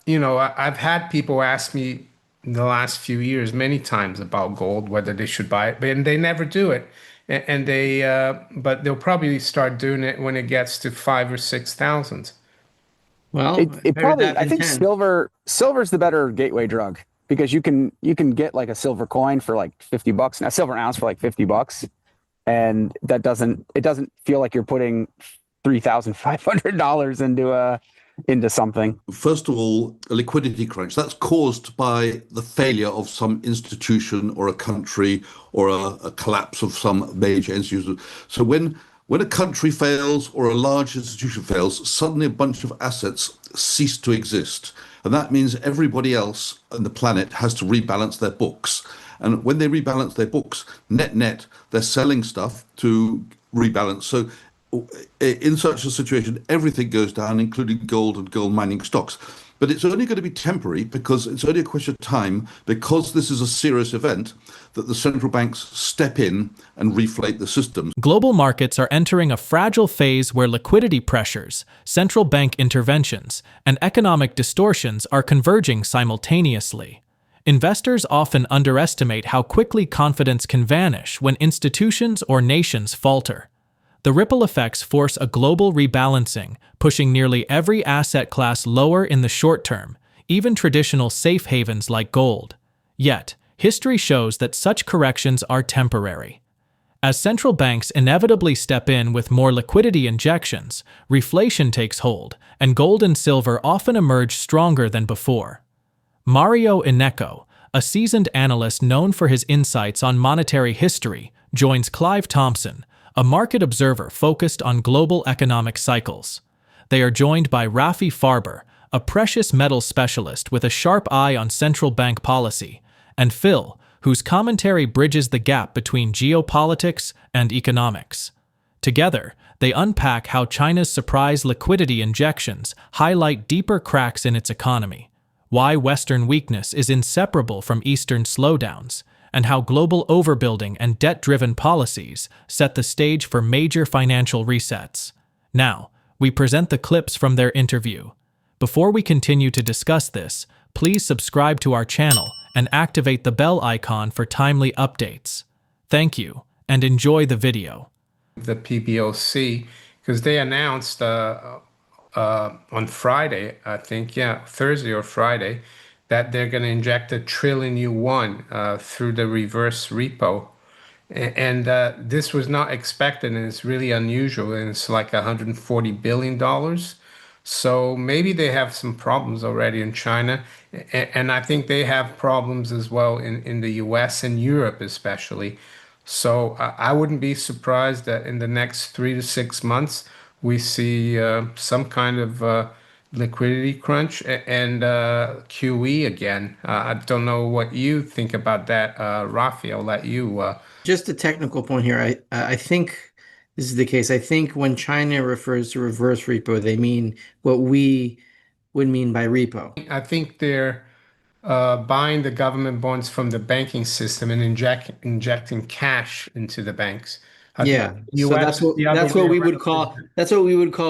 I've had people ask me in the last few years many times about gold, whether they should buy it, and they never do it. But they'll probably start doing it when it gets to 5 or 6 thousand. Well, It better probably, that I than think 10. silver's the better gateway drug because you can get like a silver coin for like 50 bucks, and a silver ounce for like 50 bucks. And it doesn't feel like you're putting $3,500 into something. First of all, a liquidity crunch that's caused by the failure of some institution or a country or a collapse of some major institution. So when a country fails or a large institution fails, suddenly a bunch of assets cease to exist. And that means everybody else on the planet has to rebalance their books. And when they rebalance their books, net net, they're selling stuff to rebalance. So in such a situation, everything goes down, including gold and gold mining stocks. But it's only going to be temporary because it's only a question of time, because this is a serious event, that the central banks step in and reflate the systems. Global markets are entering a fragile phase where liquidity pressures, central bank interventions, and economic distortions are converging simultaneously. Investors often underestimate how quickly confidence can vanish when institutions or nations falter. The ripple effects force a global rebalancing, pushing nearly every asset class lower in the short term, even traditional safe havens like gold. Yet, history shows that such corrections are temporary. As central banks inevitably step in with more liquidity injections, reflation takes hold, and gold and silver often emerge stronger than before. MarioInnecco, a seasoned analyst known for his insights on monetary history, joins Clive Thompson, a market observer focused on global economic cycles. They are joined by Rafi Farber, a precious metals specialist with a sharp eye on central bank policy, and Phil, whose commentary bridges the gap between geopolitics and economics. Together, they unpack how China's surprise liquidity injections highlight deeper cracks in its economy, why Western weakness is inseparable from Eastern slowdowns, and how global overbuilding and debt-driven policies set the stage for major financial resets. Now, we present the clips from their interview. Before we continue to discuss this, please subscribe to our channel and activate the bell icon for timely updates. Thank you, and enjoy the video. The PBOC, because they announced on Friday, I think, yeah, Thursday or Friday, that they're going to inject $1 trillion through the reverse repo. And this was not expected, and it's really unusual, and it's like $140 billion. So maybe they have some problems already in China, and I think they have problems as well in the US and Europe especially. So I wouldn't be surprised that in the next 3 to 6 months we see some kind of liquidity crunch and QE again. I don't know what you think about that, Rafi. I'll let you. Just a technical point here. I think this is the case. I think when China refers to reverse repo, they mean what we would mean by repo. I think they're buying the government bonds from the banking system and injecting cash into the banks. I Yeah, think so US is the other that's what way we would around. call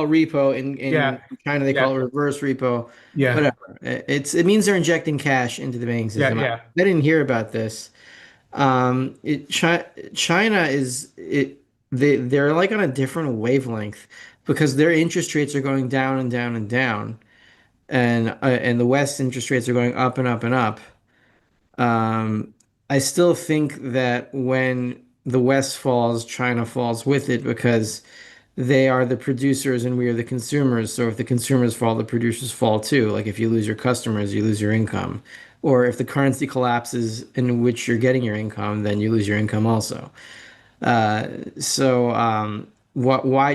repo in Yeah, China they yeah, call it reverse repo. yeah, Whatever. It means they're injecting cash into the banking yeah, system. I yeah. didn't hear about this. China is they're like on a different wavelength because their interest rates are going down and down and down, and the West interest rates are going up and up and up. I still think that when the West falls, China falls with it because they are the producers and we are the consumers. So if the consumers fall, the producers fall too. Like if you lose your customers, you lose your income. Or if the currency collapses in which you're getting your income, then you lose your income also. Why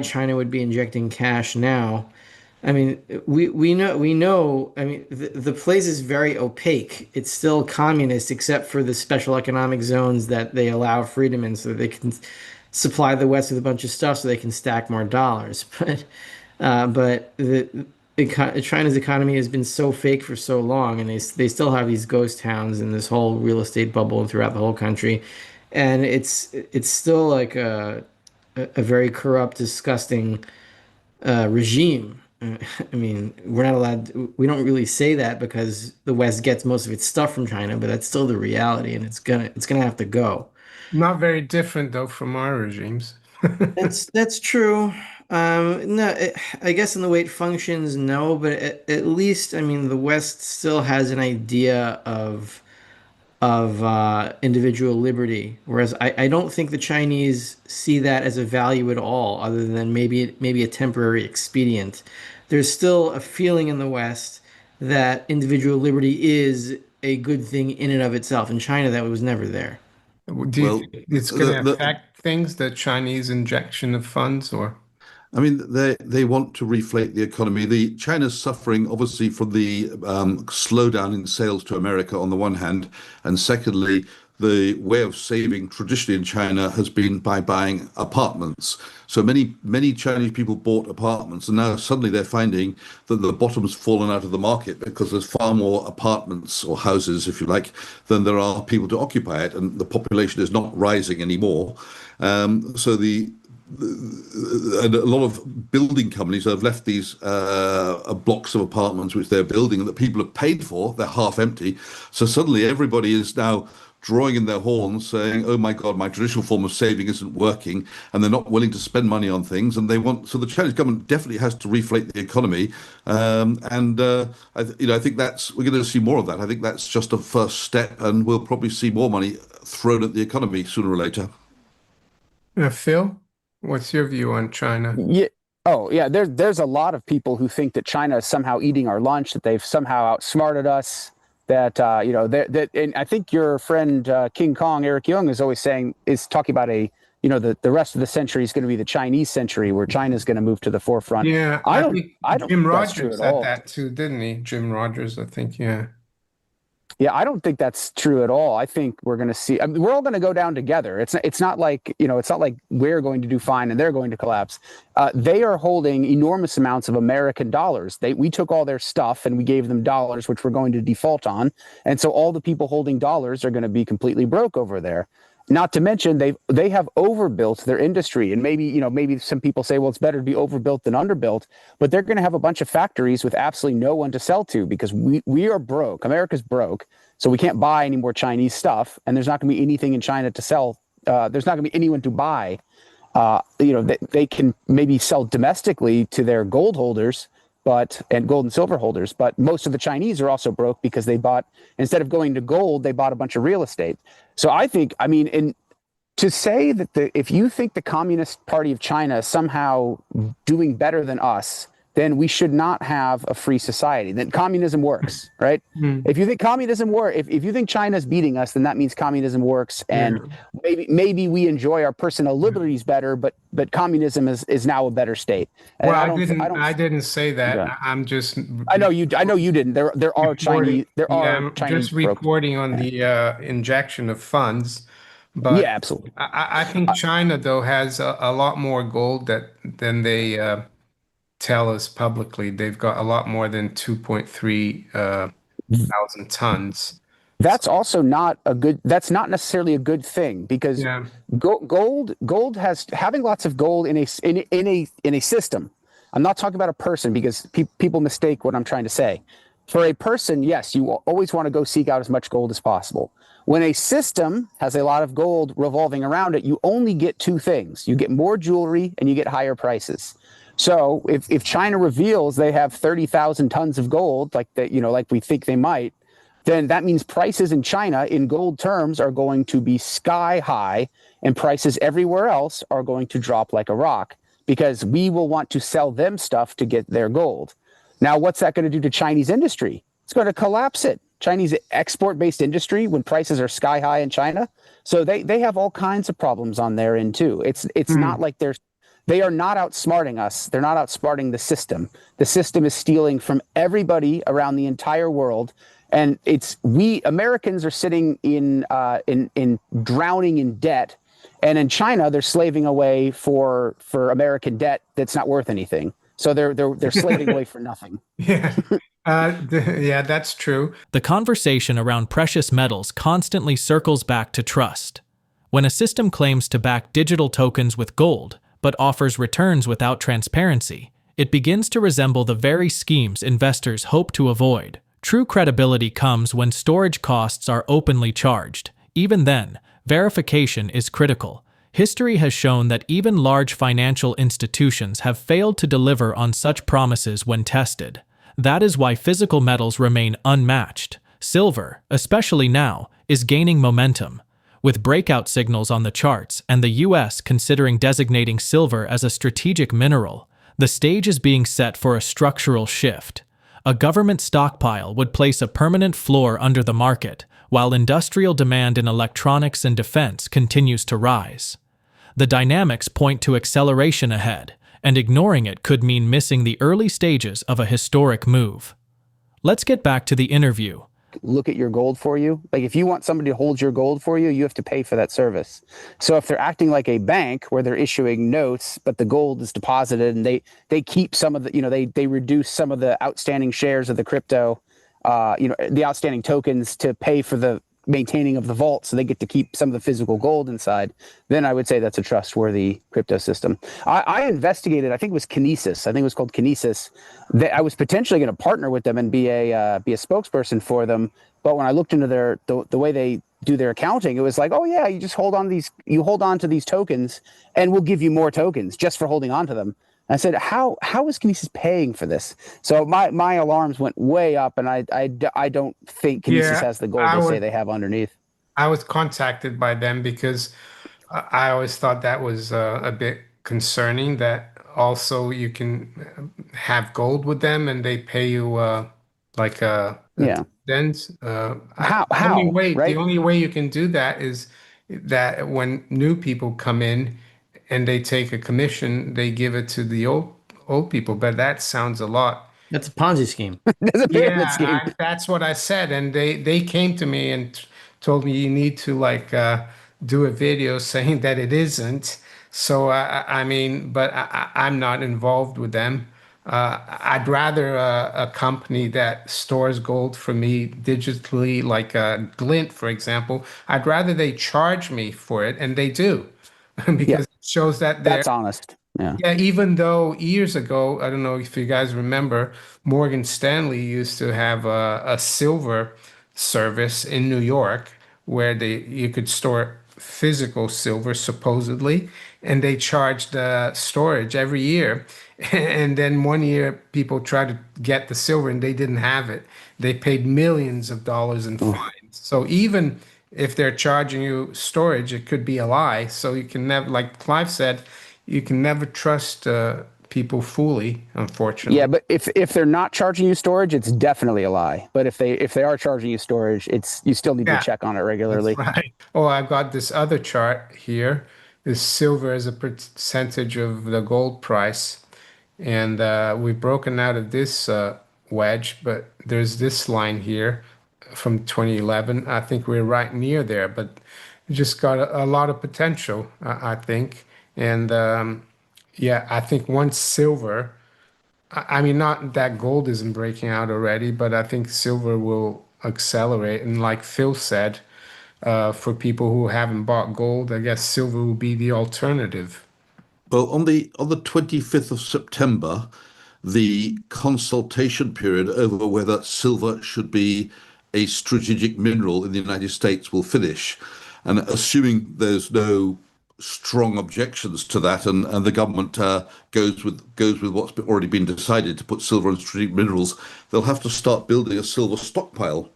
China would be injecting cash now? I mean, we know. I mean, the place is very opaque. It's still communist, except for the special economic zones that they allow freedom in, so they can supply the West with a bunch of stuff, so they can stack more dollars. But China's economy has been so fake for so long, and they still have these ghost towns and this whole real estate bubble throughout the whole country, and it's still like a very corrupt, disgusting regime. I mean, we're not allowed, we don't really say that because the West gets most of its stuff from China, but that's still the reality and it's gonna have to go. Not very different though from our regimes. That's true. No, I guess in the way it functions, no, but at least, I mean, the West still has an idea of individual liberty, whereas I don't think the Chinese see that as a value at all, other than maybe a temporary expedient. There's still a feeling in the West that individual liberty is a good thing in and of itself. In China, that was never there. Do you Well, think it's going to the affect things, the Chinese injection of funds, or? I mean, they want to reflate the economy. The China's suffering obviously from the slowdown in sales to America on the one hand, and secondly, the way of saving traditionally in China has been by buying apartments. So many Chinese people bought apartments, and now suddenly they're finding that the bottom's fallen out of the market because there's far more apartments or houses, if you like, than there are people to occupy it, and the population is not rising anymore. So the and a lot of building companies have left these blocks of apartments which they're building and that people have paid for. They're half empty. So suddenly everybody is now drawing in their horns saying, oh my God, my traditional form of saving isn't working. And they're not willing to spend money on things. And they want, so the Chinese government definitely has to reflate the economy. I think we're going to see more of that. I think that's just a first step, and we'll probably see more money thrown at the economy sooner or later. Phil, what's your view on China? Yeah. Oh, yeah. There's a lot of people who think that China is somehow eating our lunch, that they've somehow outsmarted us. And I think your friend King Kong Eric Young is talking about the rest of the century is going to be the Chinese century, where China's going to move to the forefront. Yeah, I I don't think I don't Jim think that's true Rogers at said all. that too, didn't he? Jim Rogers, I think, yeah. Yeah, I don't think that's true at all. I think we're going to see. I mean, we're all going to go down together. It's not like it's not like we're going to do fine and they're going to collapse. They are holding enormous amounts of American dollars. We took all their stuff and we gave them dollars, which we're going to default on, and so all the people holding dollars are going to be completely broke over there. Not to mention they have overbuilt their industry, and maybe some people say, well, it's better to be overbuilt than underbuilt, but they're going to have a bunch of factories with absolutely no one to sell to because we are broke. America's broke, so we can't buy any more Chinese stuff, and there's not going to be anything in China to sell. There's not going to be anyone to buy. They can maybe sell domestically to their gold holders, and gold and silver holders, but most of the Chinese are also broke because instead of going to gold, they bought a bunch of real estate. So to say that if you think the Communist Party of China is somehow doing better than us, then we should not have a free society. Then communism works, right? If you think if you think China's beating us, then that means communism works, and maybe we enjoy our personal liberties better, but communism is now a better state. And Well, I didn't say that. Yeah. I'm just I know you didn't. There are Chinese. I'm Chinese just reporting on the injection of funds. But Yeah, absolutely. I think China, though, has a lot more gold than they tell us publicly. They've got a lot more than 2.3 thousand tons. That's also not a good. That's not necessarily a good thing because Yeah. gold has having lots of gold in a system. I'm not talking about a person because people mistake what I'm trying to say. For a person, yes, you always want to go seek out as much gold as possible. When a system has a lot of gold revolving around it, you only get two things. You get more jewelry and you get higher prices. So if China reveals they have 30,000 tons of gold, like we think they might, then that means prices in China in gold terms are going to be sky high, and prices everywhere else are going to drop like a rock because we will want to sell them stuff to get their gold. Now, what's that going to do to Chinese industry? It's going to collapse it. Chinese export-based industry when prices are sky high in China. So they have all kinds of problems on their end too. It's not like they are not outsmarting us. They're not outsmarting the system. The system is stealing from everybody around the entire world. And we Americans are sitting in drowning in debt. And in China, they're slaving away for American debt that's not worth anything. So they're slaving away for nothing. Yeah. Yeah, that's true. The conversation around precious metals constantly circles back to trust. When a system claims to back digital tokens with gold, but offers returns without transparency, It begins to resemble the very schemes investors hope to avoid. True credibility comes when storage costs are openly charged. Even then, verification is critical. History has shown that even large financial institutions have failed to deliver on such promises when tested. That is why physical metals remain unmatched. Silver, especially now, is gaining momentum. With breakout signals on the charts and the US considering designating silver as a strategic mineral, the stage is being set for a structural shift. A government stockpile would place a permanent floor under the market, while industrial demand in electronics and defense continues to rise. The dynamics point to acceleration ahead, and ignoring it could mean missing the early stages of a historic move. Let's get back to the interview. Look at your gold for you. Like if you want somebody to hold your gold for you, you have to pay for that service. So if they're acting like a bank where they're issuing notes, but the gold is deposited and they keep some of the, they reduce some of the outstanding shares of the crypto, the outstanding tokens to pay for the maintaining of the vault, so they get to keep some of the physical gold inside, then I would say that's a trustworthy crypto system. I investigated, I think it was Kinesis. I think it was called Kinesis. That I was potentially going to partner with them and be a spokesperson for them. But when I looked into the way they do their accounting, it was like, oh yeah, you just hold on to these tokens, and we'll give you more tokens just for holding on to them. I said, how is Kinesis paying for this? So my alarms went way up, and I don't think Kinesis has the gold they say they have underneath. I was contacted by them because I always thought that was a bit concerning that also you can have gold with them and they pay you like dividends. How right? The only way you can do that is that when new people come in and they take a commission, they give it to the old people. But that sounds a lot. That's a Ponzi scheme. That's a pyramid scheme. That's what I said, and they came to me and told me you need to do a video saying that it isn't. So I mean, but I'm not involved with them. I'd rather a company that stores gold for me digitally, like Glint, for example. I'd rather they charge me for it, and they do, because it shows that they're That's honest. Yeah. yeah, even though years ago, I don't know if you guys remember, Morgan Stanley used to have a silver service in New York where you could store physical silver supposedly, and they charged storage every year. And then one year, people tried to get the silver and they didn't have it. They paid millions of dollars in fines. So even if they're charging you storage, it could be a lie. So you can never, like Clive said, you can never trust people fully, unfortunately. Yeah, but if they're not charging you storage, it's definitely a lie. But if they are charging you storage, you still need to check on it regularly. That's right. Oh, I've got this other chart here. Is silver as a percentage of the gold price. And we've broken out of this wedge, but there's this line here from 2011. I think we're right near there, but it just got a lot of potential, I think. And I think once silver, I mean, not that gold isn't breaking out already, but I think silver will accelerate. And like Phil said, for people who haven't bought gold, I guess silver will be the alternative. Well, on the 25th of September, the consultation period over whether silver should be a strategic mineral in the United States will finish. And assuming there's no strong objections to that, and the government goes with what's already been decided to put silver on strategic minerals, they'll have to start building a silver stockpile.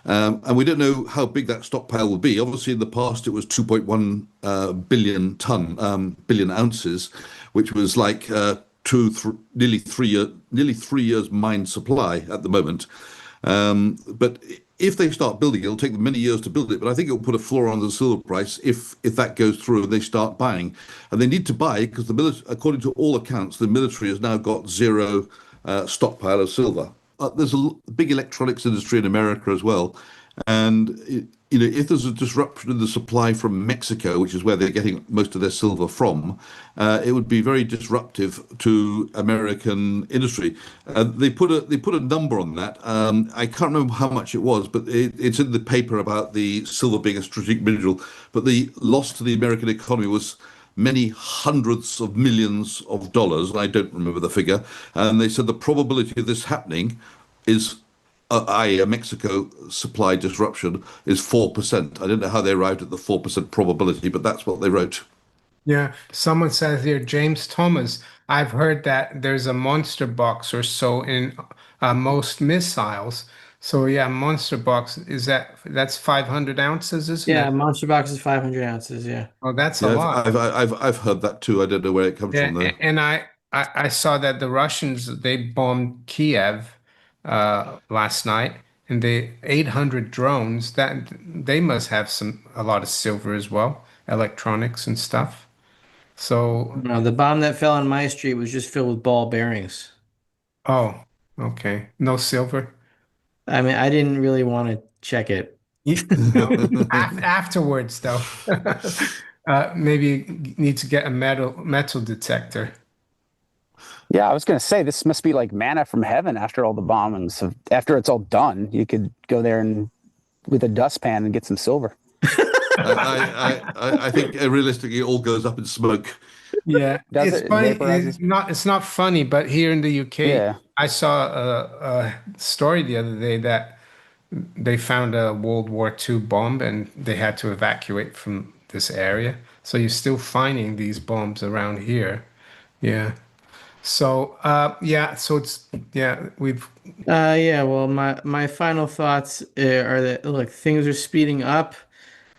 And we don't know how big that stockpile will be. Obviously, in the past, it was 2.1 billion ounces, which was like nearly 3 years mine supply at the moment. But if they start building it, it'll take them many years to build it. But I think it'll put a floor on the silver price if that goes through and they start buying. And they need to buy because according to all accounts, the military has now got zero stockpile of silver. There's a big electronics industry in America as well. And, if there's a disruption in the supply from Mexico, which is where they're getting most of their silver from, it would be very disruptive to American industry. They put a number on that. I can't remember how much it was, but it's in the paper about the silver being a strategic mineral. But the loss to the American economy was many hundreds of millions of dollars, and I don't remember the figure. And they said the probability of this happening is, i.e., a Mexico supply disruption, is 4%. I don't know how they arrived at the 4% probability, but that's what they wrote. Yeah, someone says here, James Thomas, I've heard that there's a monster box or so in most missiles. So yeah, monster box, that's 500 ounces, isn't Yeah, it? monster box is 500 ounces. Yeah. Oh, that's a Yeah, lot. I've heard that too. I don't know where it comes Yeah, from though. and I saw that the Russians they bombed Kiev last night, and they 800 drones. That they must have a lot of silver as well, electronics and stuff. So, No, the bomb that fell on my street was just filled with ball bearings. oh, okay, no silver. I mean, I didn't really want to check it. No, afterwards though, maybe you need to get a metal detector. Yeah, I was going to say this must be like manna from heaven after all the bombings. So after it's all done, you could go there and with a dustpan and get some silver. I think realistically it all goes up in smoke. Yeah, Does it's it funny. vaporizes? It's not funny, but here in the UK, Yeah. I saw a story the other day that they found a World War II bomb and they had to evacuate from this area. So you're still finding these bombs around here. Yeah. So yeah, so it's yeah, we've Yeah, well, my final thoughts are that look, things are speeding up.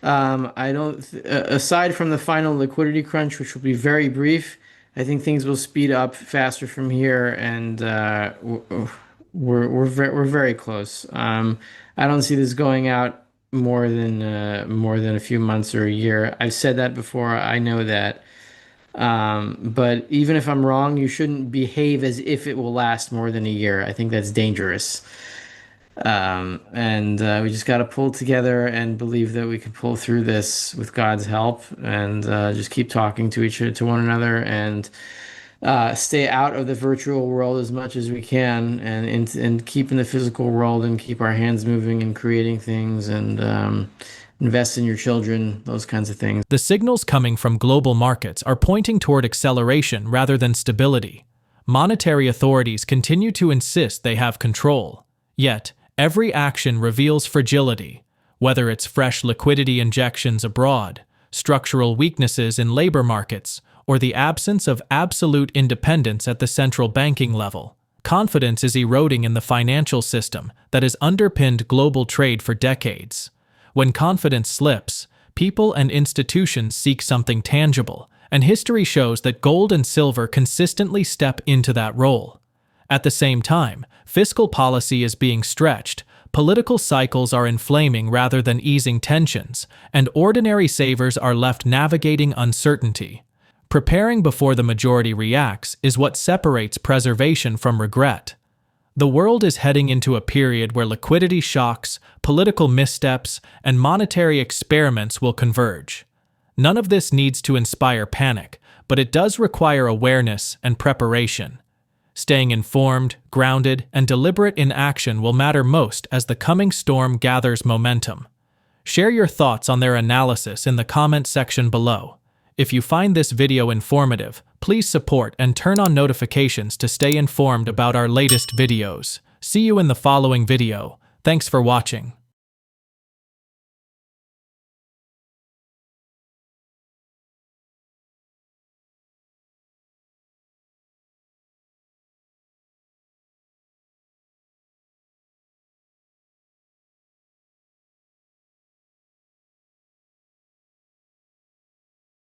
I don't, aside from the final liquidity crunch, which will be very brief, I think things will speed up faster from here, and we're very close. I don't see this going out more than a few months or a year. I've said that before. I know that. But even if I'm wrong, you shouldn't behave as if it will last more than a year. I think that's dangerous. And we just got to pull together and believe that we can pull through this with God's help, and just keep talking to one another, and stay out of the virtual world as much as we can, and keep in the physical world and keep our hands moving and creating things, and invest in your children, those kinds of things. The signals coming from global markets are pointing toward acceleration rather than stability. Monetary authorities continue to insist they have control. Yet, every action reveals fragility, whether it's fresh liquidity injections abroad, structural weaknesses in labor markets, or the absence of absolute independence at the central banking level. Confidence is eroding in the financial system that has underpinned global trade for decades. When confidence slips, people and institutions seek something tangible, and history shows that gold and silver consistently step into that role. At the same time, fiscal policy is being stretched, political cycles are inflaming rather than easing tensions, and ordinary savers are left navigating uncertainty. Preparing before the majority reacts is what separates preservation from regret. The world is heading into a period where liquidity shocks, political missteps, and monetary experiments will converge. None of this needs to inspire panic, but it does require awareness and preparation. Staying informed, grounded, and deliberate in action will matter most as the coming storm gathers momentum. Share your thoughts on their analysis in the comment section below. If you find this video informative, please support and turn on notifications to stay informed about our latest videos. See you in the following video. Thanks for watching.